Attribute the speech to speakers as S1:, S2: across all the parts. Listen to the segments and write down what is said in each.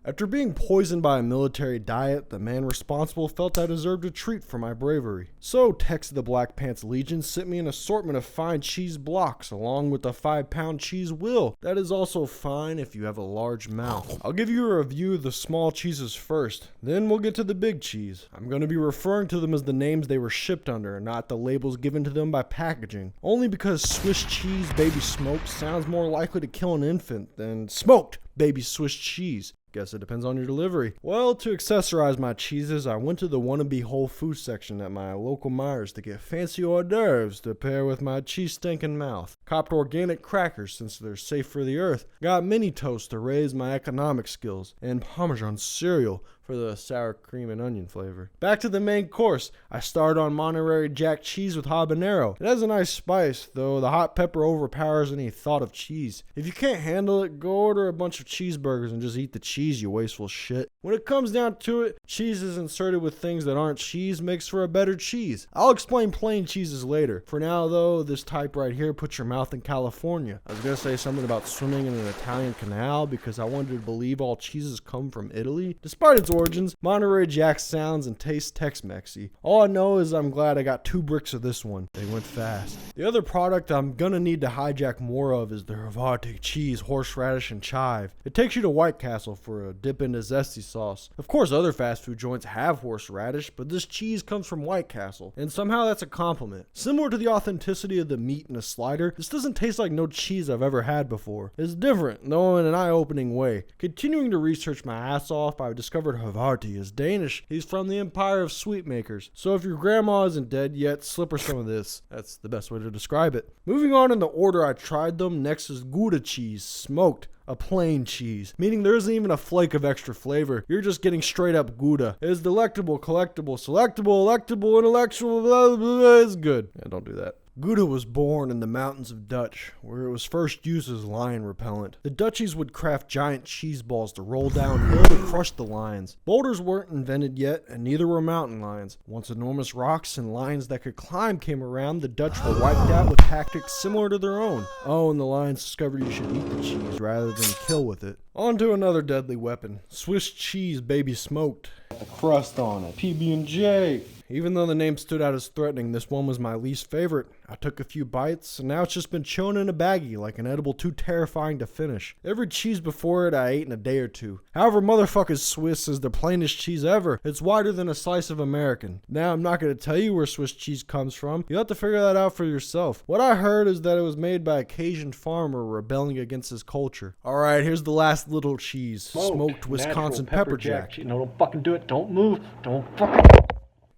S1: After being poisoned by a military diet, the man responsible felt I deserved a treat for my bravery. So Tex of the Black Pants Legion sent me an assortment of fine cheese blocks along with a 5-pound cheese wheel. That is also fine if you have a large mouth. I'll give you a review of the small cheeses first, then we'll get to the big cheese. I'm going to be referring to them as the names they were shipped under, not the labels given to them by packaging. Only because Swiss cheese baby smoked sounds more likely to kill an infant than smoked baby Swiss cheese. Guess it depends on your delivery. Well, to accessorize my cheeses, I went to the wannabe Whole Foods section at my local Myers to get fancy hors d'oeuvres to pair with my cheese-stinking mouth. Copped organic crackers since they're safe for the earth. Got mini toast to raise my economic skills. And Parmesan cereal for the sour cream and onion flavor. Back to the main course. I started on Monterey Jack cheese with habanero. It has a nice spice, though the hot pepper overpowers any thought of cheese. If you can't handle it, go order a bunch of cheeseburgers and just eat the cheese, you wasteful shit. When it comes down to it, cheeses inserted with things that aren't cheese makes for a better cheese. I'll explain plain cheeses later. For now though, this type right here puts your mouth in California. I was gonna say something about swimming in an Italian canal because I wanted to believe all cheeses come from Italy. Despite its origins, Monterey Jack sounds and tastes Tex-Mexy. All I know is I'm glad I got 2 bricks of this one. They went fast. The other product I'm gonna need to hijack more of is the Havarti cheese, horseradish, and chive. It takes you to White Castle for a dip into zesty sauce. Of course, other fast food joints have horseradish, but this cheese comes from White Castle, and somehow that's a compliment. Similar to the authenticity of the meat in a slider, this doesn't taste like no cheese I've ever had before. It's different, though in an eye-opening way. Continuing to research my ass off, I discovered Havarti is Danish. He's from the Empire of Sweetmakers. So if your grandma isn't dead yet, slip her some of this. That's the best way to describe it. Moving on in the order I tried them, next is Gouda Cheese, smoked. A plain cheese, meaning there isn't even a flake of extra flavor. You're just getting straight up Gouda. It is delectable, collectible, selectable, electable, intellectual, blah, blah, blah. It's good. Yeah, don't do that. Gouda was born in the mountains of Dutch, where it was first used as lion repellent. The Dutchies would craft giant cheese balls to roll downhill to crush the lions. Boulders weren't invented yet, and neither were mountain lions. Once enormous rocks and lions that could climb came around, the Dutch were wiped out with tactics similar to their own. Oh, and the lions discovered you should eat the cheese rather than kill with it. On to another deadly weapon, Swiss cheese baby smoked. The crust on it, PB&J. Even though the name stood out as threatening, this one was my least favorite. I took a few bites, and now it's just been shown in a baggie like an edible too terrifying to finish. Every cheese before it I ate in a day or two. However, motherfucking Swiss is the plainest cheese ever. It's wider than a slice of American. Now, I'm not going to tell you where Swiss cheese comes from. You'll have to figure that out for yourself. What I heard is that it was made by a Cajun farmer rebelling against his culture. Alright, here's the last little cheese. Smoked Wisconsin pepper jack.
S2: No, don't fucking do it. Don't move. Don't fucking...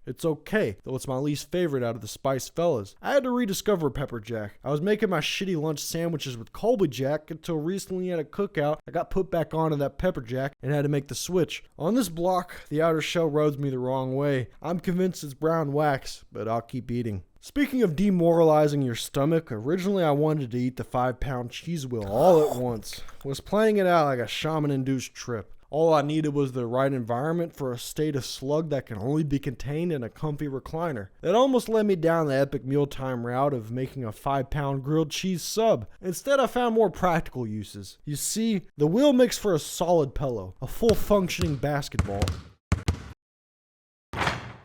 S1: It's okay, though it's my least favorite out of the spice fellas. I had to rediscover pepper jack. I was making my shitty lunch sandwiches with Colby Jack until recently at a cookout I got put back onto that pepper jack and had to make the switch. On this block, the outer shell rubs me the wrong way. I'm convinced it's brown wax, but I'll keep eating. Speaking of demoralizing your stomach, originally I wanted to eat the 5-pound cheese wheel all at once. Was playing it out like a shaman-induced trip. All I needed was the right environment for a state of slug that can only be contained in a comfy recliner. That almost led me down the epic mealtime route of making a 5-pound grilled cheese sub. Instead, I found more practical uses. You see, the wheel makes for a solid pillow, a full functioning basketball.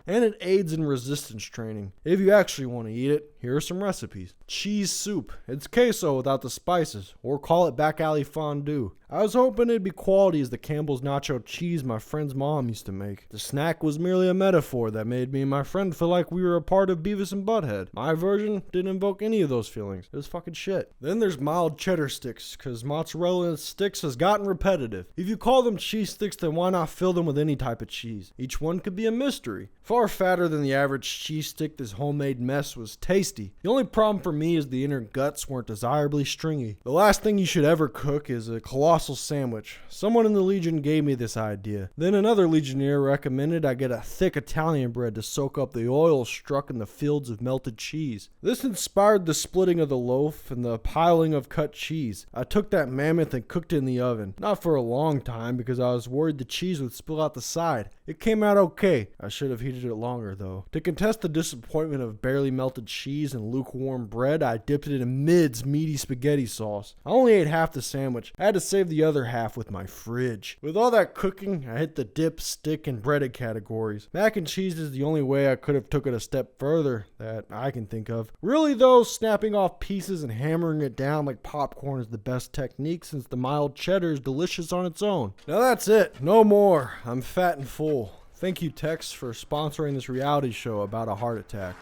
S1: And it aids in resistance training. If you actually want to eat it, here are some recipes. Cheese soup. It's queso without the spices, or call it back alley fondue. I was hoping it'd be quality as the Campbell's nacho cheese my friend's mom used to make. The snack was merely a metaphor that made me and my friend feel like we were a part of Beavis and Butthead. My version didn't invoke any of those feelings. It was fucking shit. Then there's mild cheddar sticks, cause mozzarella and sticks has gotten repetitive. If you call them cheese sticks, then why not fill them with any type of cheese? Each one could be a mystery. Far fatter than the average cheese stick, this homemade mess was tasty. The only problem for me is the inner guts weren't desirably stringy. The last thing you should ever cook is a colossal sandwich. Someone in the Legion gave me this idea. Then another Legionnaire recommended I get a thick Italian bread to soak up the oil struck in the fields of melted cheese. This inspired the splitting of the loaf and the piling of cut cheese. I took that mammoth and cooked it in the oven. Not for a long time because I was worried the cheese would spill out the side. It came out okay. I should have heated it longer though. To contest the disappointment of barely melted cheese and lukewarm bread, I dipped it in Mid's meaty spaghetti sauce. I only ate half the sandwich. I had to save save the other half with my fridge. With all that cooking, I hit the dip, stick, and breaded categories. Mac and cheese is the only way I could have took it a step further that I can think of. Really though, snapping off pieces and hammering it down like popcorn is the best technique since the mild cheddar is delicious on its own. Now that's it. No more. I'm fat and full. Thank you, Tex, for sponsoring this reality show about a heart attack.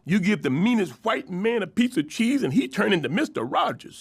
S3: You give the meanest white man a piece of cheese and he turn into Mr. Rogers.